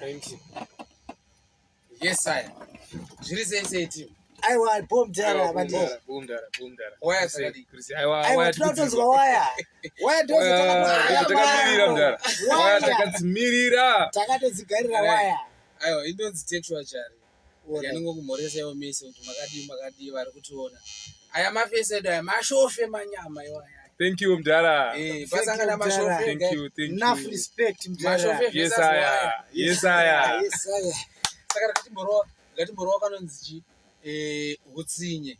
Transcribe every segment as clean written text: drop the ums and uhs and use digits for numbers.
Thank you. Yes, I. Jiri say team. I want boom dara Boom dara. Why say Chris? Why tunatozwa waya. Waya dozo takamirira mdara. Waya takamirira. Takatozigarira waya. Aiwa indonzi Takesure Chari. Yaningo kumhoresa iwo mese kuti makadi vari kutiona. Aya mafese edu aya mashofe manyama iwaya. Thank you, Mdara. Pasangana mashofe. Thank you. Enough respect, Mdara. Mashofe. Yes, I. Saka ngatimborowa kanonzi HUTSINYE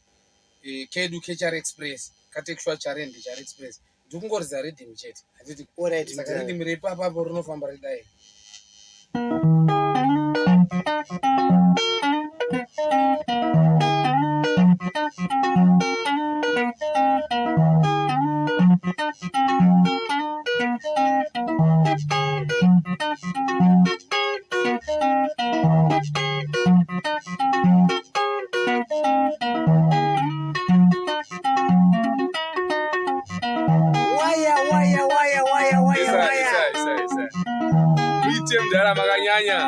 kedu Takesure Express Takesure Chari and Chari Express ndikungoriza rhythm chete hatiti alright. Saka rhythm repapapo rinofamba ridai. Bitte Mdara makanyanya.